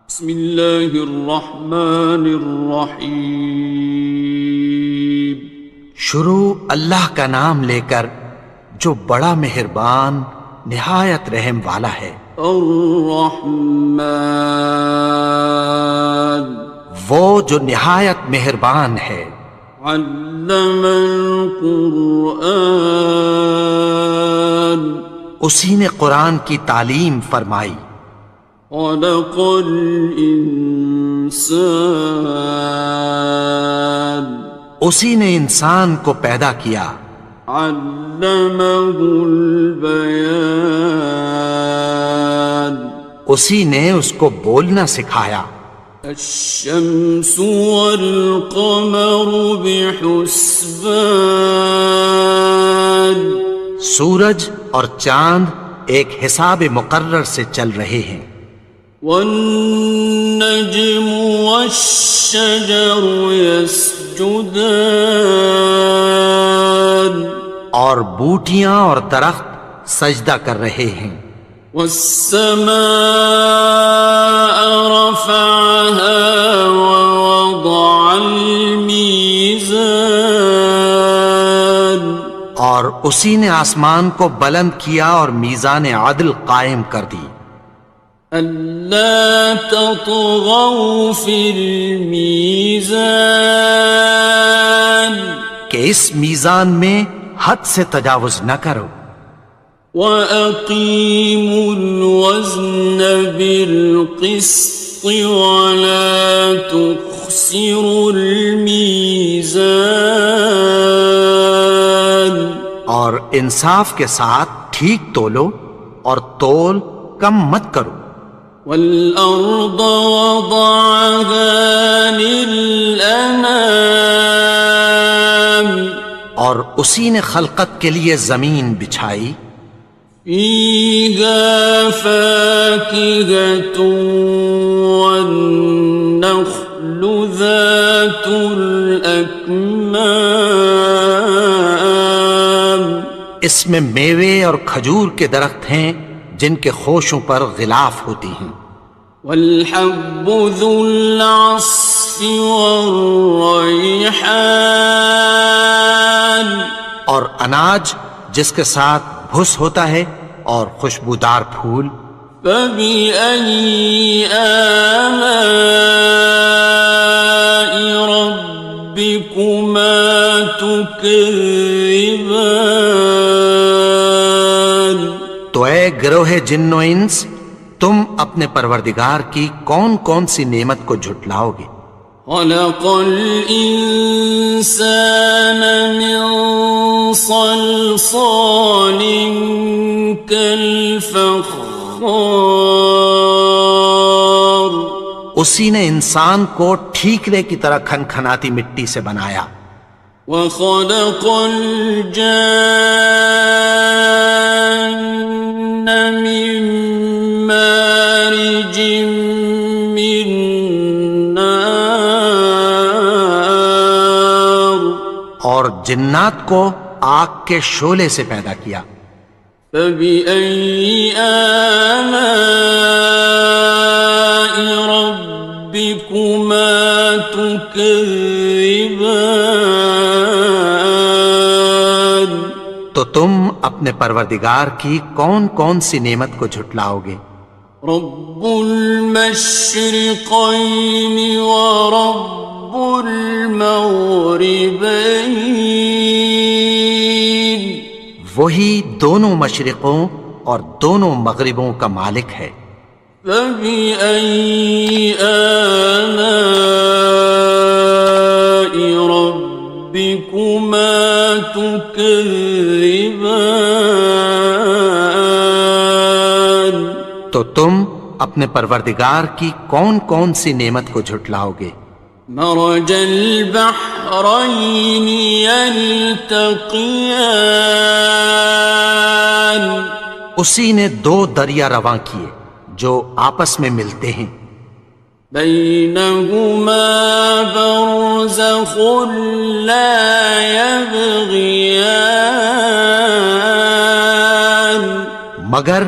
بسم اللہ الرحمن الرحیم۔ شروع اللہ کا نام لے کر جو بڑا مہربان نہایت رحم والا ہے۔ الرحمن، وہ جو نہایت مہربان ہے۔ علم القرآن، اسی نے قرآن کی تعلیم فرمائی۔ خلق الانسان، اسی نے انسان کو پیدا کیا۔ علمہ البیان، اسی نے اس کو بولنا سکھایا۔ الشمس والقمر بحسبان، سورج اور چاند ایک حساب مقرر سے چل رہے ہیں۔ والنجم والشجر يسجدان، اور بوٹیاں اور درخت سجدہ کر رہے ہیں۔ والسماء رفعها ووضع الميزان، اور اسی نے آسمان کو بلند کیا اور میزان عدل قائم کر دی۔ ألا تطغوا في الميزان، کہ اس میزان میں حد سے تجاوز نہ کرو۔ وَأَقِيمُوا الْوَزْنَ بِالْقِسْطِ وَلَا تُخْسِرُوا الْمِيزَانَ، اور انصاف کے ساتھ ٹھیک تولو اور تول کم مت کرو۔ وَالْأَرْضَ وَضَعَهَا لِلْأَنَامِ، اور اسی نے خلقت کے لیے زمین بچھائی۔ فِيهَا فَاكِهَةٌ وَالنَّخْلُ ذَاتُ الْأَكْمَامِ، اس میں میوے اور کھجور کے درخت ہیں جن کے خوشوں پر غلاف ہوتی ہیں۔ وَالْحَبُّ ذُو الْعَصْفِ وَالرَّيْحَانِ، اور اناج جس کے ساتھ بھس ہوتا ہے اور خوشبودار پھول۔ فَبِأَيِّ آلَاءِ رَبِّكُمَا تُكَذِّبَانِ، تو اے گروہ جن و انس، تم اپنے پروردگار کی کون کون سی نعمت کو جھٹلاؤ گے؟ خَلَقَ الْإِنسَانَ مِنْ صَلْصَالٍ كَالْفَخَّارِ، اسی نے انسان کو ٹھیکرے کی طرح کھنکھناتی مٹی سے بنایا۔ وَخَلَقَ الْجَانَّ مِن مَّارِجٍ مِّن نَّارٍ، اور جنات کو آگ کے شعلے سے پیدا کیا۔ فَبِأَيِّ آلَاءِ رَبِّكُمَا تُكَذِّبَانِ، تو تم اپنے پروردگار کی کون کون سی نعمت کو جھٹلاؤ گے؟ رب المشرقین ورب المغربین، وہی دونوں مشرقوں اور دونوں مغربوں کا مالک ہے۔ فَبِأَيِّ آلَاءِ رَبِّكُمَا تُكَذِّبَانِ، تو تم اپنے پروردگار کی کون کون سی نعمت کو جھٹلاؤ گے؟ مرج البحرین یلتقیان، اسی نے دو دریا رواں کیے جو آپس میں ملتے ہیں۔ بینہما برزخ لا یبغیان، مگر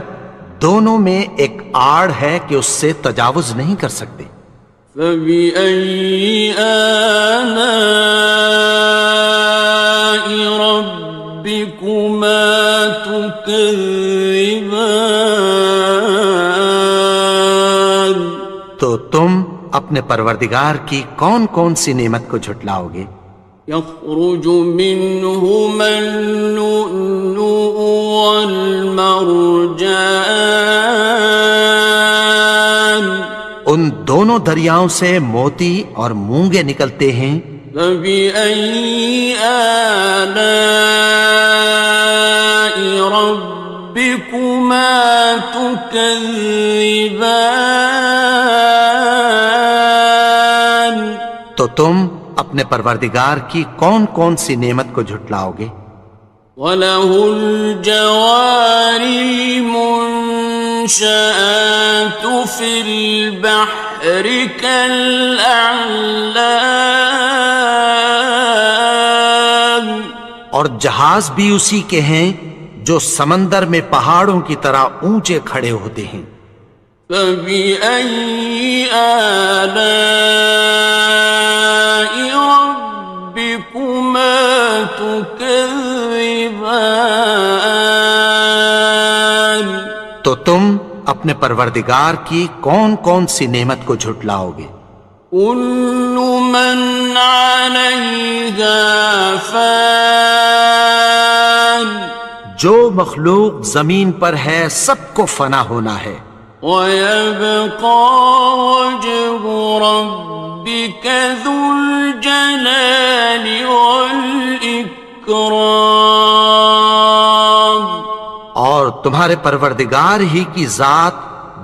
دونوں میں ایک آڑ ہے کہ اس سے تجاوز نہیں کر سکتے۔ فبأي آلاء ربكما تكذبان؟ تو تم اپنے پروردگار کی کون کون سی نعمت کو جھٹلاؤ گے؟ يخرج منهما اللؤلؤ والمرجان، ان دونوں دریاؤں سے موتی اور مونگے نکلتے ہیں۔ فبأي آلاء ربكما تكذبان؟ تو تم اپنے پروردگار کی کون کون سی نعمت کو جھٹلاؤ گے؟ وَلَهُ الْجَوَارِ الْمُنشَآتُ فِي الْبَحْرِ كَالْأَعْلَامِ، اور جہاز بھی اسی کے ہیں جو سمندر میں پہاڑوں کی طرح اونچے کھڑے ہوتے ہیں۔ فَبِأَيِّ آلَاءِ رَبِّكُمَا تُكَذِّبَانِ؟ تو تم اپنے پروردگار کی کون کون سی نعمت کو جھٹلاؤ گے؟ كُلُّ مَنْ عَلَيْهَا فَانٍ، جو مخلوق زمین پر ہے سب کو فنا ہونا ہے۔ وَيَبْقَى وَجْهُ رَبِّكَ ذُو الْجَلَالِ وَالْإِكْرَامِ، اور تمہارے پروردگار ہی کی ذات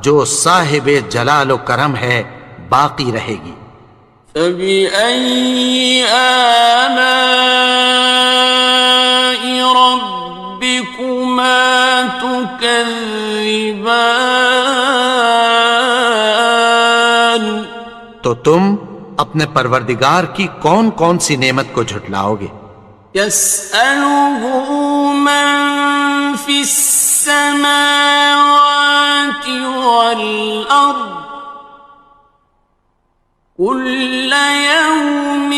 جو صاحب جلال و کرم ہے باقی رہے گی۔ فَبِأَيِّ آلَاءِ رَبِّكُمَا تُكَذِّبَانِ؟ تو تم اپنے پروردگار کی کون کون سی نعمت کو جھٹلاؤ گے؟ يَسْأَلُهُ مَن فِي السَّمَاوَاتِ وَالْأَرْضِ كُلَّ يَوْمٍ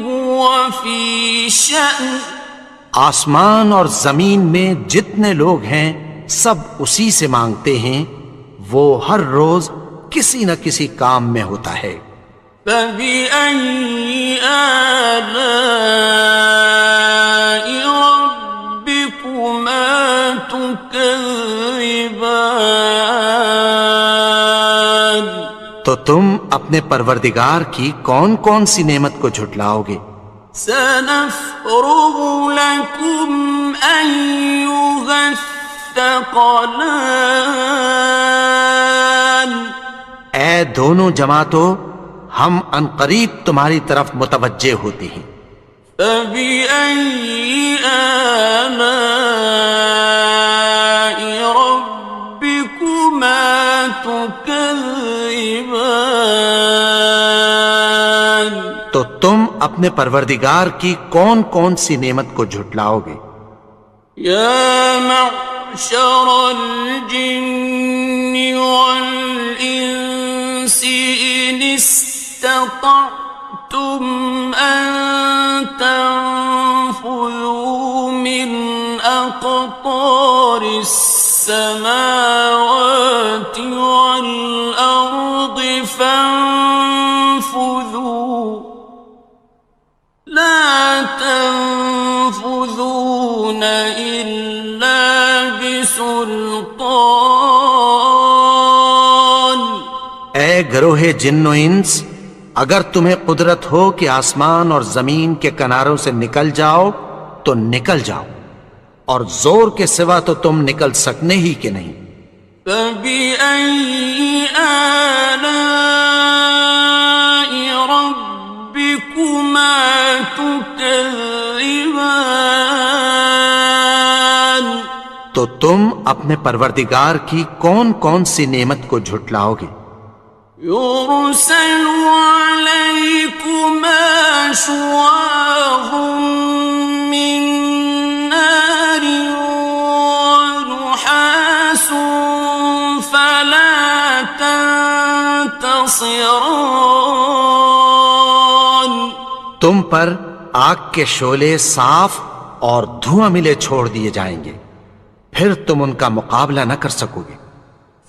هُوَ فِي شَأْنٍ، آسمان اور زمین میں جتنے لوگ ہیں سب اسی سے مانگتے ہیں، وہ ہر روز کسی نہ کسی کام میں ہوتا ہے۔ فَبِأَيِّ آلَاءِ رَبِّكُمَا تُكَذِّبَانِ؟ تو تم اپنے پروردگار کی کون کون سی نعمت کو جھٹلاؤ گے؟ سَنَفْرُغُ لَكُمْ أَيُّهَ الثَّقَلَانِ، اے دونوں جماعتوں، ہم عنقریب تمہاری طرف متوجہ ہوتے ہیں۔ فَبِأَيِّ آلَاءِ رَبِّكُمَا تُكَذِّبَانِ؟ تو تم اپنے پروردگار کی کون کون سی نعمت کو جھٹلاؤ گے؟ يَا مَعْشَرَ الْجِنِّ وَالْإِنسِ إِنِ اسْتَطَعْتُمْ أَن تَنفُذُوا مِنْ أَقْطَارِ السَّمَاوَاتِ وَالْأَرْضِ فَانفُذُوا لَا تَنفُذُونَ إِلَّا بِسُلْطَانٍ۔ اے گروہ جن و انس، اگر تمہیں قدرت ہو کہ آسمان اور زمین کے کناروں سے نکل جاؤ تو نکل جاؤ، اور زور کے سوا تو تم نکل سکنے ہی کہ نہیں۔ فَبِأَيِّ آلَاءِ رَبِّكُمَا تُكَذِّبَانِ؟ تو تم اپنے پروردگار کی کون کون سی نعمت کو جھٹلاؤ گے؟ يُرْسَلُ عَلَيْكُمَا شُوَاظٌ مِّن نَّارٍ وَنُحَاسٌ خاسران. تم پر آگ کے شعلے صاف اور دھواں ملے چھوڑ دیے جائیں گے، پھر تم ان کا مقابلہ نہ کر سکو گے۔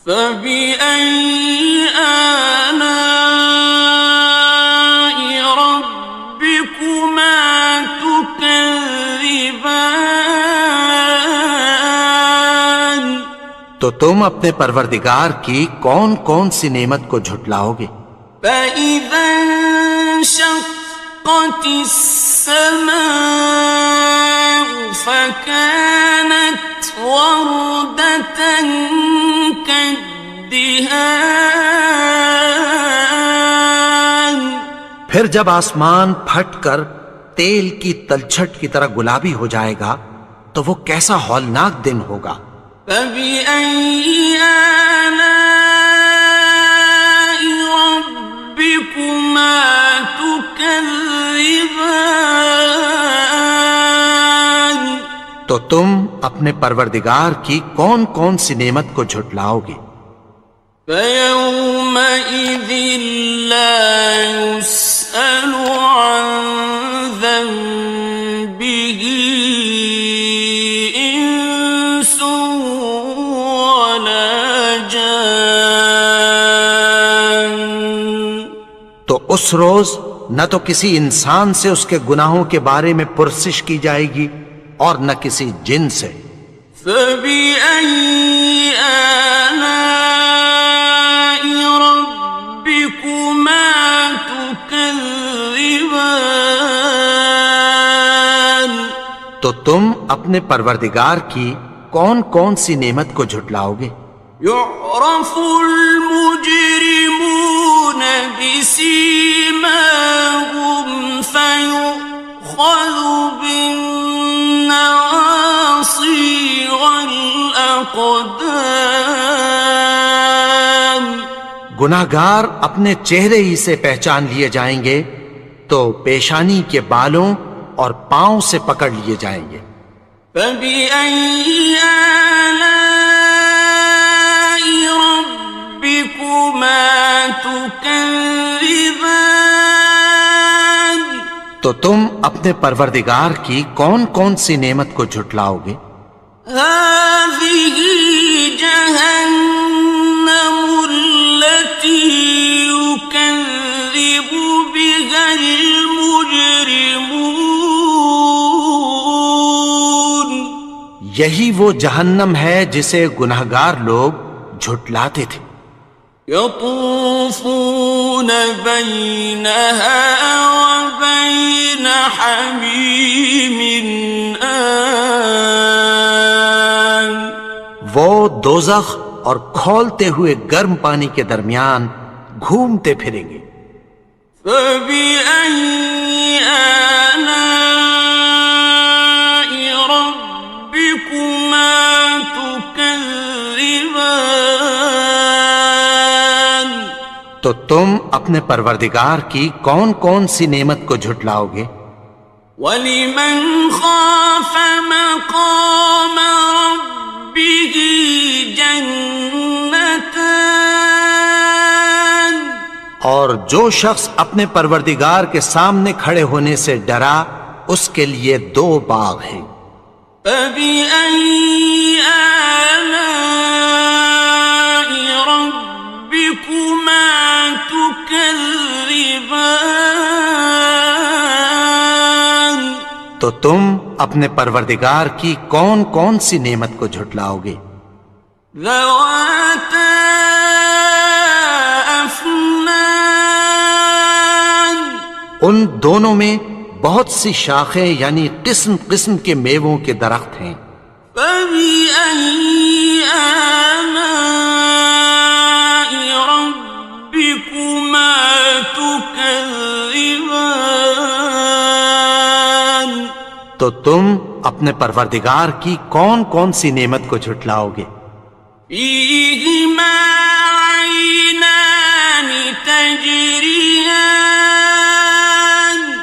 فبأي آلاء ربكما تكذبان. تو تم اپنے پروردگار کی کون کون سی نعمت کو جھٹلاؤ گے؟ فإذا انشقت السماء فكانت وردة كالدهان. پھر جب آسمان پھٹ کر تیل کی تلچھٹ کی طرح گلابی ہو جائے گا تو وہ کیسا ہولناک دن ہوگا۔ فبأي آلاء ربكما تكذبان. تو تم اپنے پروردگار کی کون کون سی نعمت کو جھٹلاؤ گے؟ فيومئذ لا يسأل عن ذنبه إنس ولا جان. تو اس روز نہ تو کسی انسان سے اس کے گناہوں کے بارے میں پرسش کی جائے گی اور نہ کسی جن سے۔ فبأي آلاء ربكما تكذبان. تو تم اپنے پروردگار کی کون کون سی نعمت کو جھٹلاؤ گے؟ يعرف المجرمون بسيماهم فيؤخذ بالنواصي والأقدام. گناہگار اپنے چہرے ہی سے پہچان لیے جائیں گے تو پیشانی کے بالوں اور پاؤں سے پکڑ لیے جائیں گے۔ فبأي آلاء ربكما تكذبان. تو تم اپنے پروردگار کی کون کون سی نعمت کو جھٹلاؤ گے؟ هذه جهنم التي يكذب بها المجرمون. یہی وہ جہنم ہے جسے گناہگار لوگ جھٹلاتے تھے۔ يطوفون بينها وبين حميم آن. وہ دوزخ اور کھولتے ہوئے گرم پانی کے درمیان گھومتے پھریں گے۔ فبأي آلاء ربكما تكذبان. تو تم اپنے پروردگار کی کون کون سی نعمت کو جھٹلاؤ گے؟ وَلِمَنْ خَافَ مَقَامَ رَبِّهِ جَنَّتَانِ. اور جو شخص اپنے پروردگار کے سامنے کھڑے ہونے سے ڈرا اس کے لیے دو باغ ہیں۔ فَبِأَيِّ آلَاءِ رَبِّكُمَا تُكَذِّبَانِ. تو تم اپنے پروردگار کی کون کون سی نعمت کو جھٹلاؤ گے؟ ذَوَاتَا أَفْنَانٍ. ان دونوں میں بہت سی شاخیں یعنی قسم قسم کے میووں کے درخت ہیں۔ فَبِأَيِّ آلَاءِ رَبِّكُمَا تُكَذِّبَانِ. تو تم اپنے پروردگار کی کون کون سی نعمت کو جھٹلاؤ گے؟ فِيهِمَا عَيْنَانِ تَجْرِيَانِ.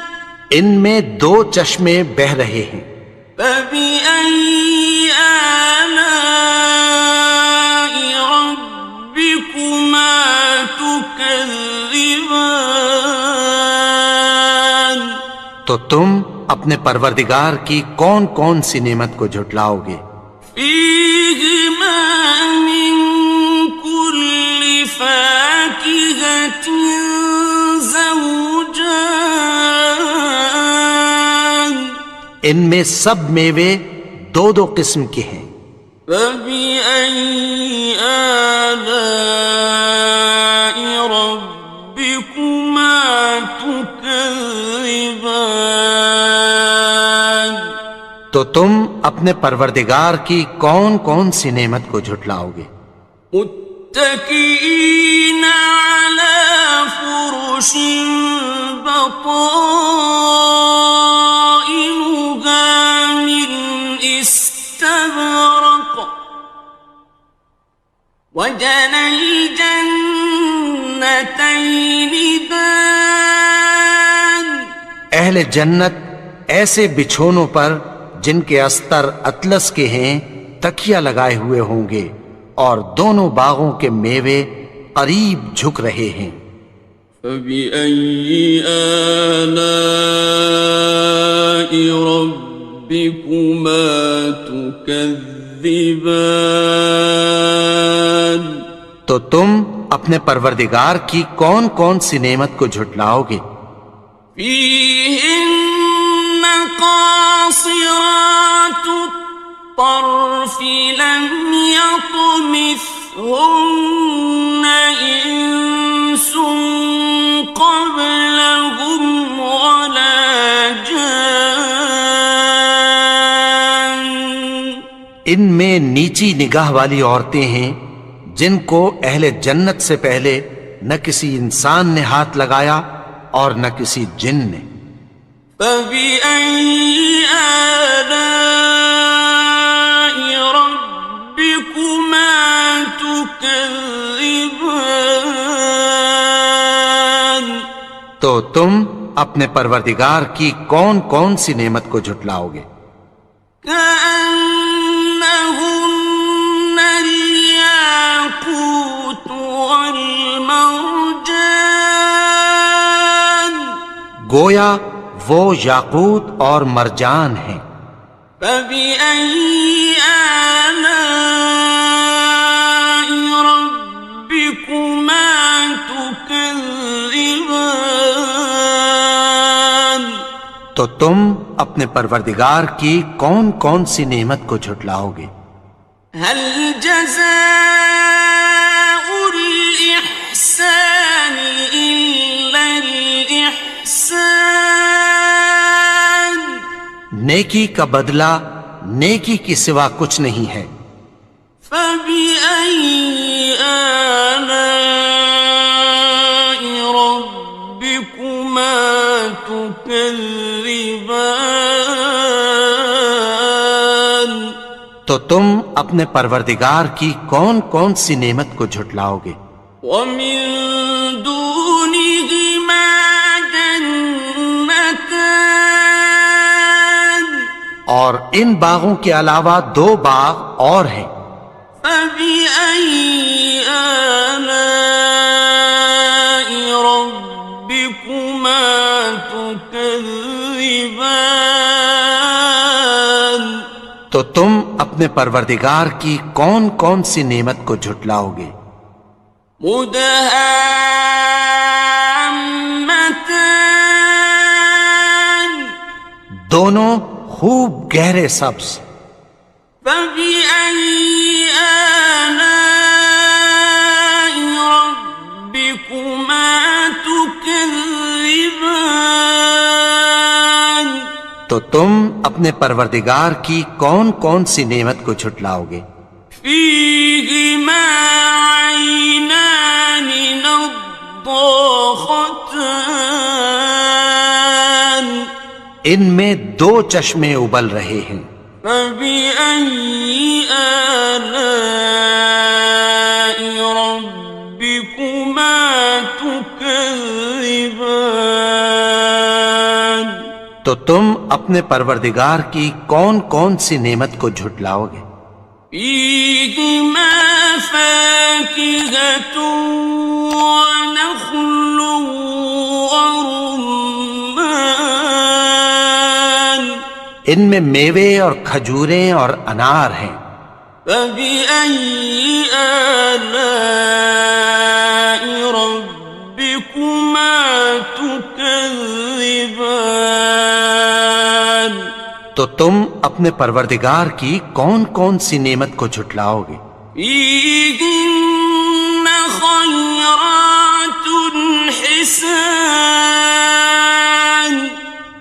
ان میں دو چشمے بہہ رہے ہیں۔ فَبِأَيِّ آلَاءِ رَبِّكُمَا تُكَذِّبَانِ. تكذبان تو تم اپنے پروردگار کی کون کون سی نعمت کو جھٹلاؤ گے؟ فيهما من كل فاكهة زوجان ان میں سب میوے دو دو قسم کے ہیں۔ فبأي آلاء ربكما تكذبان تو تم اپنے پروردگار کی کون کون سی نعمت کو جھٹلاؤ گے؟ متكئين على فرش بطائنها من استبرق وجنى الجنتين دان اہل جنت ایسے بچھونوں پر جن کے استر اطلس کے ہیں تکیہ لگائے ہوئے ہوں گے اور دونوں باغوں کے میوے قریب جھک رہے ہیں۔ فبأي آلاء ربكما تكذبان تو تم اپنے پروردگار کی کون کون سی نعمت کو جھٹلاؤ گے؟ فيهن قاصرات الطرف لم يطمثهن إنس قبلهم ولا جان ان میں نیچی نگاہ والی عورتیں ہیں جن کو اہل جنت سے پہلے نہ کسی انسان نے ہاتھ لگایا اور نہ کسی جن نے۔ فبأي آلاء ربكما تكذبان تو تم اپنے پروردگار کی کون کون سی نعمت کو جھٹلاؤ گے؟ كأنهن الياقوت والمرجان گویا وہ یاقوت اور مرجان ہیں۔ فبأي آلاء ربكما تكذبان تو تم اپنے پروردگار کی کون کون سی نعمت کو جھٹلاؤ گے؟ هل جزاء الإحسان إلا الإحسان نیکی کا بدلہ نیکی کی سوا کچھ نہیں ہے۔ فبأي آلاء ربكما تكذبان تو تم اپنے پروردگار کی کون کون سی نعمت کو جھٹلاؤ گے؟ ومن دونهما جنتان اور ان باغوں کے علاوہ دو باغ اور ہیں۔ فبأي آلاء ربكما تكذبان تو تم اپنے پروردگار کی کون کون سی نعمت کو جھٹلاؤ گے؟ مدهامتان دونوں خوب گہرے سبز۔ فبأي آلاء ربكما تكذبان تو تم اپنے پروردگار کی کون کون سی نعمت کو جھٹلاؤ گے؟ فيهما عينان نضاختان ان میں دو چشمے ابل رہے ہیں۔ فبأي آلاء ربكما تكذبان تو تم اپنے پروردگار کی کون کون سی نعمت کو جھٹلاؤ گے؟ فيهما فاكهة ونخل ورمان ان میں میوے اور کھجوریں اور انار ہیں. فبأي آلاء ربكما تكذبان تو تم اپنے پروردگار کی کون کون سی نعمت کو جھٹلاؤ گے؟ فيهن خيرات حسان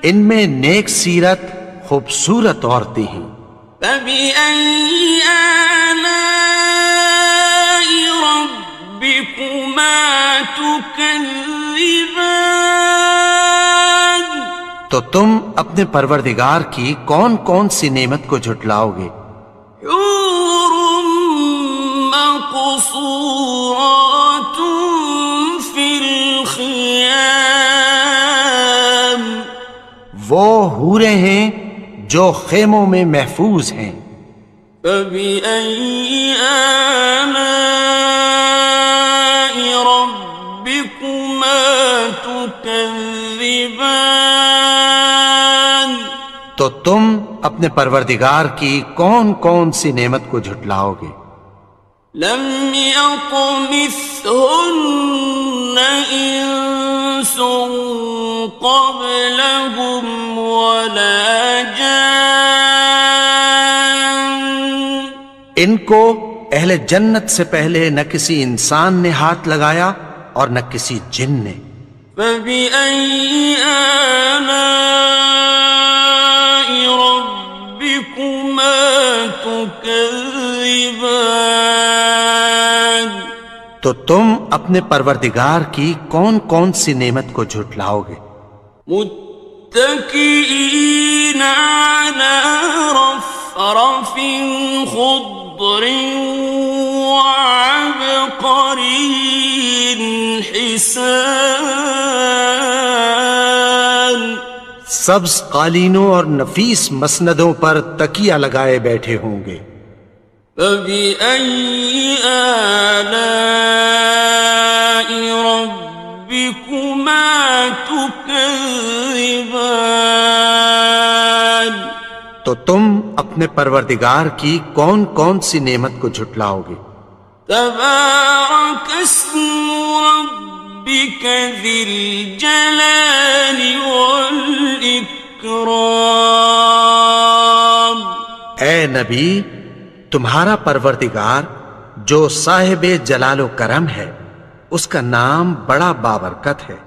ان میں نیک سیرت خوبصورت عورتیں ہیں. فبأي آلاء ربكما تكذبان تو تم اپنے پروردگار کی کون کون سی نعمت کو جھٹلاؤ گے؟ حور مقصورات في الخيام وہ حوریں ہیں جو خیموں میں محفوظ ہیں. فبأي آلاء ربكما تكذبان تو تم اپنے پروردگار کی کون کون سی نعمت کو جھٹلاؤ گے؟ لم يطمثهن إنس قبلهم ولا جان ان کو اہل جنت سے پہلے نہ کسی انسان نے ہاتھ لگایا اور نہ کسی جن نے. فبأي آلاء ربكما تكذبان تو تم اپنے پروردگار کی کون کون سی نعمت کو جھٹلاؤ گے؟ متكئين على رفرف خضر وعبقري حسان سبز قالینوں اور نفیس مسندوں پر تکیہ لگائے بیٹھے ہوں گے. فبأي آلاء ربكما تكذبان تو تم اپنے پروردگار کی کون کون سی نعمت کو جھٹلاؤ گے؟ تبارك اسم ربك ذي الجلال والإكرام اے نبی، تمہارا پروردگار جو صاحب جلال و کرم ہے، اس کا نام بڑا بابرکت ہے.